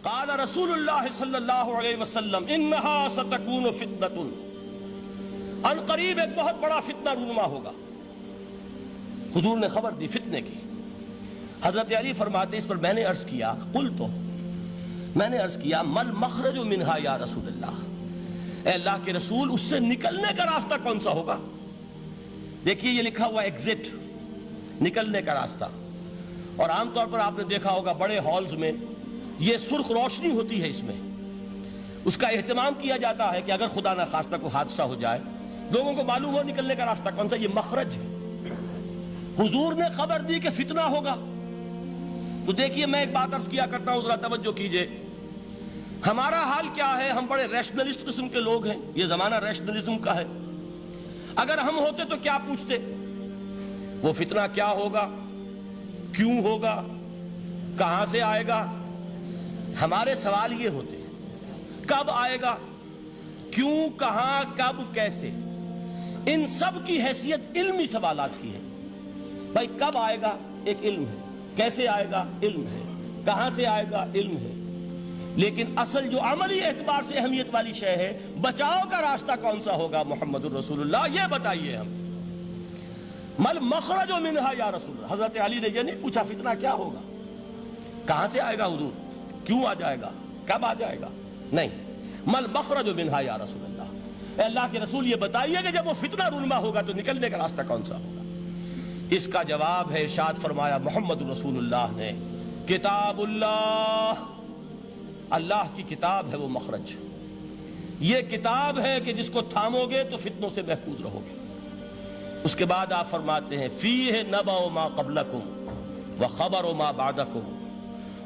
قال رسول اللہ صلی اللہ علیہ وسلم انہا ستکون فتنۃ، ان قریب ایک بہت بڑا فتنہ رونما ہوگا۔ حضور نے خبر دی فتنے کی۔ حضرت علی فرماتے اس پر میں نے عرض کیا، میں نے عرض کیا مل مخرج منہا یا رسول اللہ، اے اللہ کے رسول اس سے نکلنے کا راستہ کون سا ہوگا؟ دیکھیے یہ لکھا ہوا ایگزٹ، نکلنے کا راستہ، اور عام طور پر آپ نے دیکھا ہوگا بڑے ہالز میں یہ سرخ روشنی ہوتی ہے، اس میں اس کا اہتمام کیا جاتا ہے کہ اگر خدا نہ خواستہ کوئی حادثہ ہو جائے لوگوں کو معلوم ہو نکلنے کا راستہ کون سا، یہ مخرج ہے۔ حضور نے خبر دی کہ فتنہ ہوگا۔ تو دیکھیے میں ایک بات عرض کیا کرتا ہوں، ذرا توجہ کیجئے، ہمارا حال کیا ہے؟ ہم بڑے ریشنلسٹ قسم کے لوگ ہیں، یہ زمانہ ریشنلزم کا ہے۔ اگر ہم ہوتے تو کیا پوچھتے؟ وہ فتنہ کیا ہوگا، کیوں ہوگا، کہاں سے آئے گا؟ ہمارے سوال یہ ہوتے ہیں، کب آئے گا، کیوں، کہاں، کب، کیسے؟ ان سب کی حیثیت علمی سوالات کی ہے۔ بھائی کب آئے گا ایک علم ہے، کیسے آئے گا علم ہے، کہاں سے آئے گا علم ہے، لیکن اصل جو عملی اعتبار سے اہمیت والی شے ہے، بچاؤ کا راستہ کون سا ہوگا محمد الرسول اللہ، یہ بتائیے ہم۔ مل مخرج منہا یا رسول اللہ، حضرت علی نے یہ نہیں پوچھا فتنہ کیا ہوگا، کہاں سے آئے گا حضور، کیوں آ جائے گا، کب آ جائے گا، نہیں، مل مخرج منہا یا رسول اللہ، اے اللہ کے رسول یہ بتائیے کہ جب وہ فتنہ رونما ہوگا تو نکلنے کا راستہ کون سا ہوگا؟ اس کا جواب ہے، ارشاد فرمایا محمد رسول اللہ نے، کتاب اللہ، اللہ کی کتاب ہے وہ مخرج، یہ کتاب ہے کہ جس کو تھامو گے تو فتنوں سے محفوظ رہو گے۔ اس کے بعد آپ فرماتے ہیں فیہ نبأ ما قبلکم وخبر ما بعدکم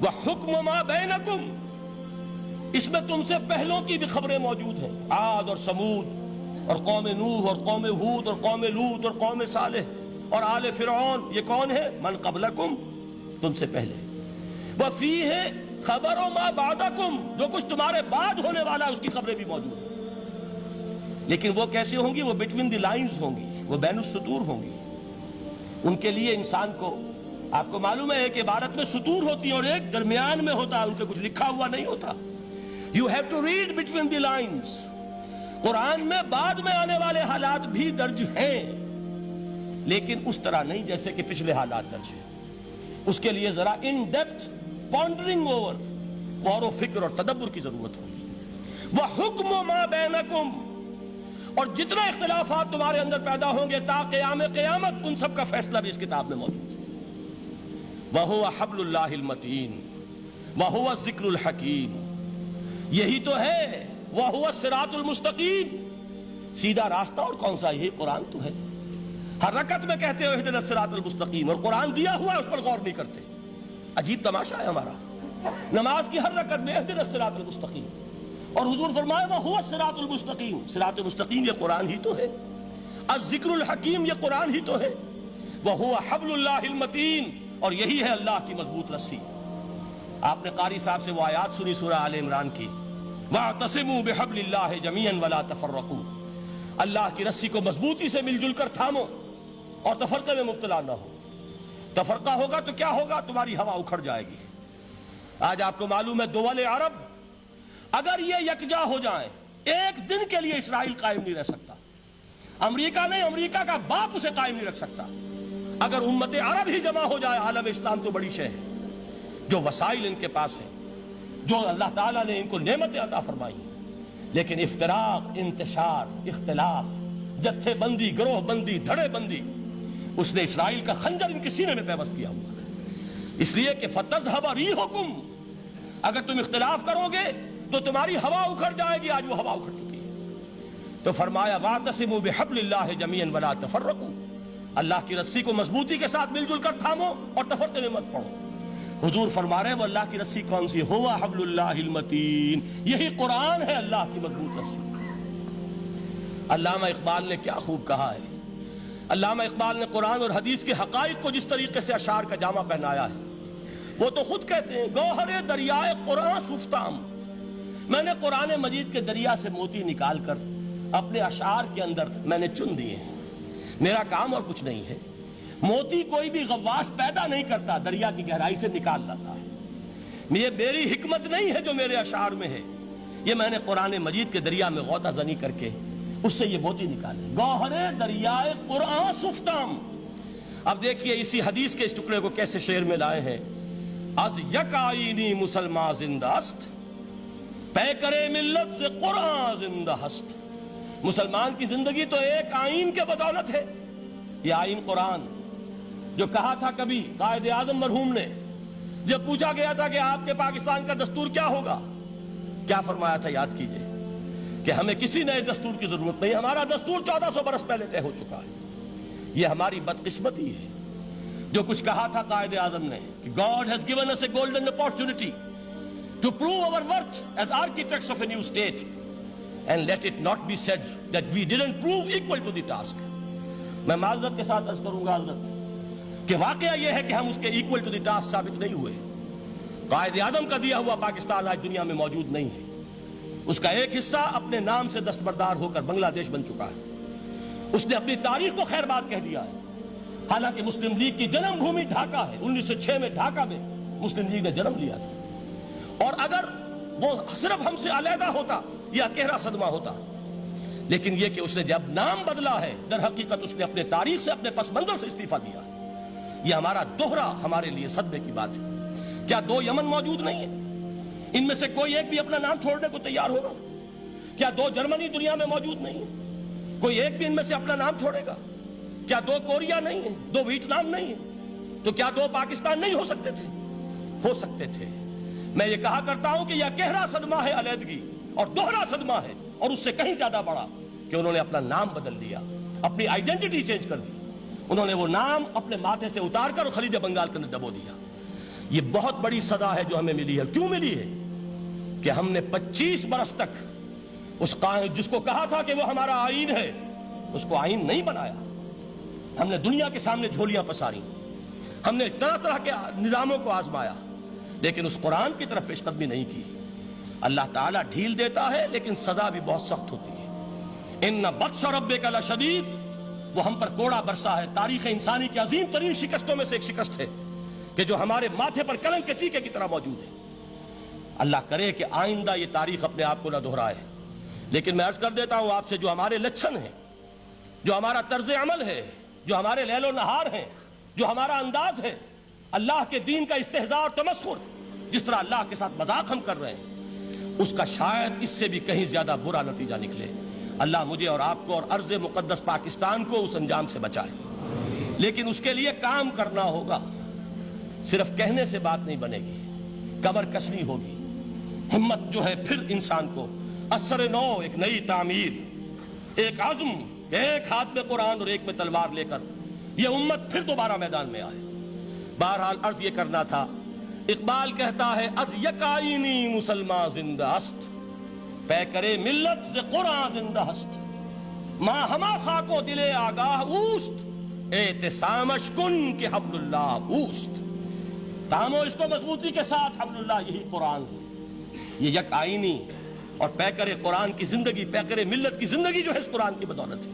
وحکم ما بینکم، اس میں تم سے پہلوں کی بھی خبریں موجود ہیں، عاد اور سمود اور قوم نوح اور قوم ہود اور قوم لوط اور قوم صالح اور آل فرعون، یہ کون ہے؟ من قبلکم، تم سے پہلے، وفیہ خبر ما بعدکم، جو کچھ تمہارے بعد ہونے والا ہے اس کی خبریں بھی موجود ہیں، لیکن وہ کیسے ہوں گی؟ وہ بٹوین دی لائنز ہوں گی، وہ بین السطور ہوں گی۔ ان کے لیے انسان کو، آپ کو معلوم ہے کہ عبارت میں سطور ہوتی ہیں اور ایک درمیان میں ہوتا ہے، ان کے کچھ لکھا ہوا نہیں ہوتا۔ You have to read between the lines۔ قرآن میں بعد میں آنے والے حالات بھی درج ہیں، لیکن اس طرح نہیں جیسے کہ پچھلے حالات درج ہیں۔ اس کے لیے ذرا ان ڈیپتھ پونڈرنگ اوور، غور و فکر اور تدبر کی ضرورت ہوگی۔ وَحُکْمُ مَا بَيْنَكُمْ، اور جتنے اختلافات تمہارے اندر پیدا ہوں گے تا قیام قیامت، ان سب کا فیصلہ بھی اس کتاب میں موجود ہے۔ وَهُوَ حَبْلُ اللَّهِ الْمَتِينُ وَهُوَ الذِّكْرُ الْحَكِيمُ، یہی تو ہے وَهُوَ الصِّرَاطُ الْمُسْتَقِيمُ، سیدھا راستہ، اور کون سا؟ یہی قرآن تو ہے۔ ہر رکعت میں کہتے ہو اهْدِنَا الصِّرَاطَ الْمُسْتَقِيمُ، اور قرآن دیا ہوا ہے اس پر غور نہیں کرتے۔ عجیب تماشا ہے ہمارا، نماز کی ہر رکعت میں اهْدِنَا الصِّرَاطَ الْمُسْتَقِيمُ، اور حضور فرمایا وَهُوَ الصِّرَاطُ الْمُسْتَقِيمُ، صراط مستقیم یہ قرآن ہی تو ہے۔ الذکر الحکیم یہ قرآن ہی تو ہے۔ وَهُوَ حَبْلُ اللَّهِ الْمَتِينُ، اور یہی ہے اللہ کی مضبوط رسی۔ آپ نے قاری صاحب سے وہ آیات سنی سورہ آل عمران کی، وَاعْتَصِمُوا بِحَبْلِ اللَّهِ جَمِيعًا وَلَا تَفَرَّقُوا، اللہ کی رسی کو مضبوطی سے مل جل کر تھامو اور تفرقے میں مبتلا نہ ہو۔ تفرقہ ہوگا تو کیا ہوگا؟ تمہاری ہوا اکھڑ جائے گی۔ آج آپ کو معلوم ہے دول عرب اگر یہ یکجا ہو جائیں، ایک دن کے لیے اسرائیل قائم نہیں رہ سکتا، امریکہ نہیں، امریکہ کا باپ اسے قائم نہیں رکھ سکتا۔ اگر امت عرب ہی جمع ہو جائے، عالم اسلام تو بڑی شے ہے، جو وسائل ان کے پاس ہیں، جو اللہ تعالیٰ نے ان کو نعمتیں عطا فرمائی ہیں، لیکن افتراق، انتشار، اختلاف، جتھے بندی، گروہ بندی، دھڑے بندی، اس نے اسرائیل کا خنجر ان کے سینے میں پیوست کیا ہوا ہے۔ اس لیے کہ فَتَذْهَبَ رِيحُكُمْ، اگر تم اختلاف کرو گے تو تمہاری ہوا اکھڑ جائے گی، آج وہ ہوا اکھڑ چکی ہے۔ تو فرمایا وَاعْتَصِمُوا بِحَبْلِ اللَّهِ جَمِيعًا وَلَا تَفَرَّقُوا، اللہ کی رسی کو مضبوطی کے ساتھ مل جل کر تھامو اور تفرقے میں مت پڑو۔ حضور فرما رہے ہیں وہ اللہ کی رسی کون سی؟ ہوا حبل اللہ المتین، یہی قرآن ہے اللہ کی مضبوط رسی۔ علامہ اقبال نے کیا خوب کہا ہے، علامہ اقبال نے قرآن اور حدیث کے حقائق کو جس طریقے سے اشعار کا جامع پہنایا ہے، وہ تو خود کہتے ہیں گوہر دریائے قرآن سفتام، میں نے قرآن مجید کے دریا سے موتی نکال کر اپنے اشعار کے اندر میں نے چن دیے ہیں، میرا کام اور کچھ نہیں ہے۔ موتی کوئی بھی غواص پیدا نہیں کرتا، دریا کی گہرائی سے نکال لاتا ہے۔ یہ میری حکمت نہیں ہے جو میرے اشعار میں ہے، یہ میں نے قرآن مجید کے دریا میں غوطہ زنی کر کے اس سے یہ موتی نکالے، گوہر دریائے قرآن سفتام۔ اب دیکھیے اسی حدیث کے اس ٹکڑے کو کیسے شعر میں لائے ہیں۔ از یک آئینی مسلمان زندہ است، پے کرے ملت سے قرآن زندہ ہست۔ مسلمان کی زندگی تو ایک آئین کے بدولت ہے، یہ آئین قرآن، جو کہا تھا کبھی قائد اعظم مرحوم نے جب پوچھا گیا تھا کہ آپ کے پاکستان کا دستور کیا ہوگا، کیا فرمایا تھا یاد کیجئے کہ ہمیں کسی نئے دستور کی ضرورت نہیں، ہمارا دستور 1400 برس پہلے طے ہو چکا ہے۔ یہ ہماری بدقسمتی ہے جو کچھ کہا تھا قائد اعظم نے کہ God has given us a golden opportunity to prove our worth as architects of a new state, and let it not be said that we didn't prove equal to the task۔ میں معذرت کے ساتھ عرض کروں گا حضرت کہ واقعہ یہ ہے کہ ہم اس کے equal to the task ثابت نہیں ہوئے۔ قائد اعظم کا دیا ہوا پاکستان آج دنیا میں موجود نہیں ہے، اس کا ایک حصہ اپنے نام سے دستبردار ہو کر بنگلہ دیش بن چکا ہے، اس نے اپنی تاریخ کو خیر بات کہہ دیا ہے، حالانکہ مسلم لیگ کی جنم بھومی ڈھاکہ ہے۔ 1906 میں ڈھاکہ میں مسلم لیگ نے جنم لیا تھا، اور اگر وہ صرف ہم سے علیحدہ ہوتا یہ گہرا صدمہ ہوتا، لیکن یہ کہ اس نے جب نام بدلا ہے در حقیقت اس نے اپنے تاریخ سے، اپنے پس منظر سے استعفیٰ دیا ہے۔ یہ ہمارا دوہرا ہمارے لیے صدمے کی بات ہے۔ کیا 2 یمن موجود نہیں ہے؟ ان میں سے کوئی ایک بھی اپنا نام چھوڑنے کو تیار ہوگا؟ کیا 2 جرمنی دنیا میں موجود نہیں ہے؟ کوئی ایک بھی ان میں سے اپنا نام چھوڑے گا؟ کیا 2 کوریا نہیں ہے؟ 2 ویتنام نہیں ہے؟ تو کیا 2 پاکستان نہیں ہو سکتے تھے؟ ہو سکتے تھے۔ میں یہ کہا کرتا ہوں کہ یہ گہرا صدمہ ہے علیحدگی، اور دوہرا صدمہ ہے، اور اس سے کہیں زیادہ بڑا کہ انہوں نے اپنا نام بدل دیا، اپنی آئیڈینٹی چینج کر دی، انہوں نے وہ نام اپنے ماتھے سے اتار کر خلیج بنگال کے اندر دبو دیا۔ یہ بہت بڑی سزا ہے جو ہمیں ملی ہے۔ کیوں ملی ہے؟ کہ ہم نے 25 برس تک اس قائد جس کو کہا تھا کہ وہ ہمارا آئین ہے، اس کو آئین نہیں بنایا۔ ہم نے دنیا کے سامنے جھولیاں پساری، ہم نے طرح طرح کے نظاموں کو آزمایا، لیکن اس قرآن کی طرف پیش قدمی نہیں کی۔ اللہ تعالیٰ ڈھیل دیتا ہے لیکن سزا بھی بہت سخت ہوتی ہے۔ ان بطش ربک لشدید، وہ ہم پر کوڑا برسا ہے۔ تاریخ انسانی کی عظیم ترین شکستوں میں سے ایک شکست ہے کہ جو ہمارے ماتھے پر کلنک کے ٹیکے کی طرح موجود ہے۔ اللہ کرے کہ آئندہ یہ تاریخ اپنے آپ کو نہ دہرائے، لیکن میں عرض کر دیتا ہوں آپ سے، جو ہمارے لچھن ہیں، جو ہمارا طرز عمل ہے، جو ہمارے لیل و نہار ہیں، جو ہمارا انداز ہے، اللہ کے دین کا استہزاء اور تمسخر، جس طرح اللہ کے ساتھ مذاق ہم کر رہے ہیں، اس کا شاید اس سے بھی کہیں زیادہ برا نتیجہ نکلے۔ اللہ مجھے اور آپ کو اور ارض مقدس پاکستان کو اس انجام سے بچائے، لیکن اس کے لیے کام کرنا ہوگا۔ صرف کہنے سے بات نہیں بنے گی، کمر کسنی ہوگی، ہمت جو ہے پھر انسان کو اثر نو، ایک نئی تعمیر، ایک عزم، ایک ہاتھ میں قرآن اور ایک میں تلوار لے کر یہ امت پھر دوبارہ میدان میں آئے۔ بہرحال عرض یہ کرنا تھا، اقبال کہتا ہے از یک آئینی مسلمان زندہ است، پے کرے ملت سے قرآن زندہ ہست، ماں ہما خاک و دل آگاہ اوست، اعتصامش کن کہ حبل اللہ اوست۔ تامو اس کو مضبوطی کے ساتھ، حبل اللہ یہی قرآن ہے۔ یہ یک آئینی اور پیکر قرآن کی زندگی، پیکر ملت کی زندگی جو ہے اس قرآن کی بدولت ہے۔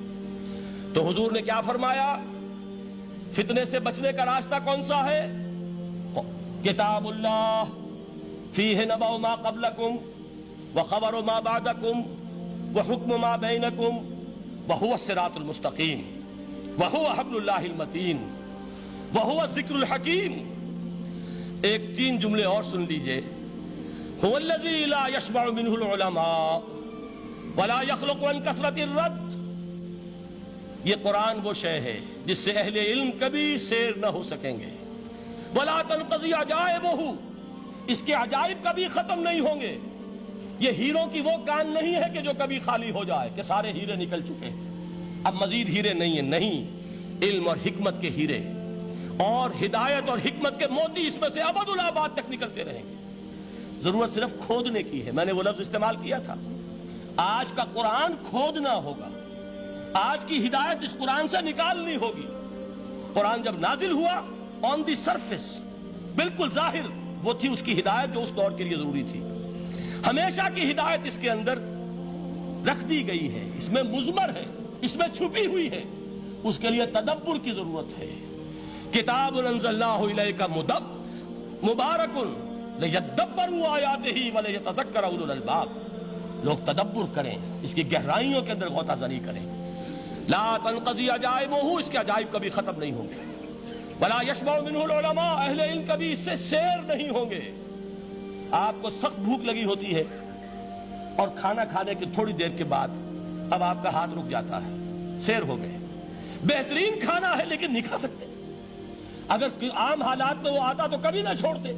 تو حضور نے کیا فرمایا؟ فتنے سے بچنے کا راستہ کون سا ہے؟ کتاب اللہ فیہ نبأ ما قبلکم وخبر ما بعدکم وحکم ما بینکم وہو الصراط المستقیم وہو حبل اللہ المتین وہو الذکر الحکیم۔ ایک 3 جملے اور سن لیجئے۔ هو الذی لا یشبع منہ العلماء ولا یخلق عن کثرت الرد۔ یہ قرآن وہ شے ہے جس سے اہل علم کبھی سیر نہ ہو سکیں گے۔ ولا تنقضی عجائبہ، اس کے عجائب کبھی ختم نہیں ہوں گے۔ یہ ہیروں کی وہ کان نہیں ہے کہ جو کبھی خالی ہو جائے کہ سارے ہیرے نکل چکے، اب مزید ہیرے نہیں ہیں، نہیں، علم اور حکمت کے ہیرے اور ہدایت اور حکمت کے موتی اس میں سے ابد الآباد تک نکلتے رہیں گے۔ ضرورت صرف کھودنے کی ہے۔ میں نے وہ لفظ استعمال کیا تھا، آج کا قرآن کھودنا ہوگا، آج کی ہدایت اس قرآن سے نکالنی ہوگی۔ قرآن جب نازل ہوا آن دی سرفیس، بالکل ظاہر وہ تھی اس کی ہدایت جو اس دور کے لیے ضروری تھی۔ ہمیشہ کی ہدایت اس کے اندر رکھ دی گئی ہے، اس میں مضمر ہے، اس میں چھپی ہوئی ہے، اس کے لیے تدبر کی ضرورت ہے۔ کتاب انزلناہ الیک مبارک لِيَدَّبَّرُوا آیَاتِهِ وَلِيَتَذَكَّرَ أُولُو الْأَلْبَابِ، لوگ تدبر کریں، اس کی گہرائیوں کے اندر غوطہ زنی کریں۔ لا تنقضی عجائبہ، اس کے عجائب کبھی ختم نہیں ہوں گے۔ ولا یشبع منہ العلماء، اہل علم کبھی اس سے سیر نہیں ہوں گے۔ آپ کو سخت بھوک لگی ہوتی ہے اور کھانا کھانے کے تھوڑی دیر کے بعد اب آپ کا ہاتھ رک جاتا ہے، سیر ہو گئے، بہترین کھانا ہے لیکن نہیں کھا سکتے۔ اگر عام حالات میں وہ آتا تو کبھی نہ چھوڑتے،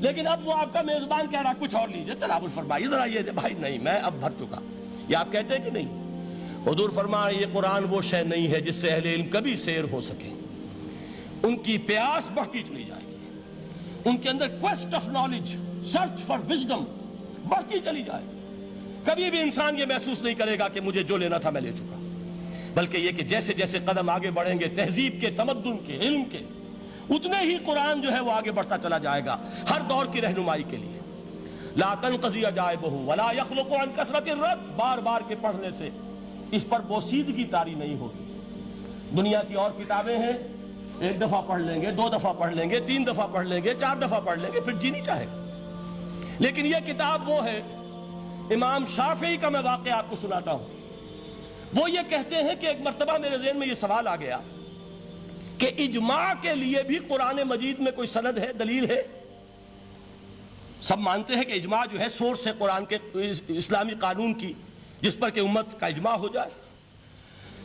لیکن اب وہ آپ کا میزبان کہہ رہا کچھ اور لیجئے، تناول فرمائیے ذرا یہ بھائی نہیں میں اب بھر چکا، یہ آپ کہتے ہیں کہ نہیں؟ حضور فرمایا یہ قرآن وہ شے نہیں ہے جس سے اہل علم کبھی سیر ہو سکے، ان کی پیاس بڑھتی چلی جائے گی، ان کے اندر quest of knowledge, search for wisdom بڑھتی چلی جائے گی۔ کبھی بھی انسان یہ محسوس نہیں کرے گا کہ مجھے جو لینا تھا میں لے چکا، بلکہ یہ کہ جیسے جیسے قدم آگے بڑھیں گے تہذیب کے، تمدن کے، علم کے، اتنے ہی قرآن جو ہے وہ آگے بڑھتا چلا جائے گا ہر دور کی رہنمائی کے لیے۔ لا تنقضی عجائبہ ولا یخلق عن کثرت الرد، بار بار کے پڑھنے سے اس پر بوسیدگی طاری نہیں ہوگی۔ دنیا کی اور کتابیں ہیں، ایک دفعہ پڑھ لیں گے، دو دفعہ پڑھ لیں گے، تین دفعہ پڑھ لیں گے، چار دفعہ پڑھ لیں گے، پھر جی نہیں چاہے گا۔ لیکن یہ کتاب وہ ہے، امام شافعی کا میں واقعہ آپ کو سناتا ہوں۔ وہ یہ کہتے ہیں کہ ایک مرتبہ میرے ذہن میں یہ سوال آ گیا کہ اجماع کے لیے بھی قرآن مجید میں کوئی سند ہے، دلیل ہے؟ سب مانتے ہیں کہ اجماع جو ہے سورس ہے قرآن کے اسلامی قانون کی، جس پر کہ امت کا اجماع ہو جائے۔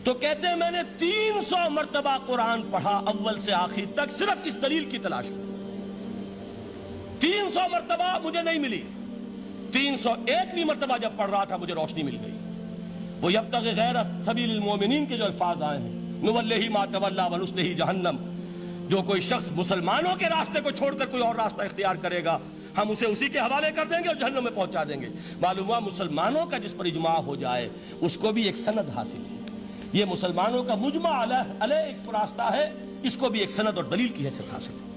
تو کہتے ہیں میں نے 300 مرتبہ قرآن پڑھا اول سے آخر تک، صرف اس دلیل کی تلاش میں۔ 300 مرتبہ مجھے نہیں ملی، 301ویں مرتبہ جب پڑھ رہا تھا مجھے روشنی مل گئی۔ وہ یبتغی غیر سبیل المومنین کے جو الفاظ آئے ہیں، نولہ ما تولی ونصلہ جہنم، جو کوئی شخص مسلمانوں کے راستے کو چھوڑ کر کوئی اور راستہ اختیار کرے گا ہم اسے اسی کے حوالے کر دیں گے اور جہنم میں پہنچا دیں گے۔ معلوم ہوا مسلمانوں کا جس پر اجماع ہو جائے اس کو بھی ایک سند حاصل ہے۔ یہ مسلمانوں کا مجمع علیہ ایک راستہ ہے، اس کو بھی ایک سند اور دلیل کی حیثیت حاصل ہے۔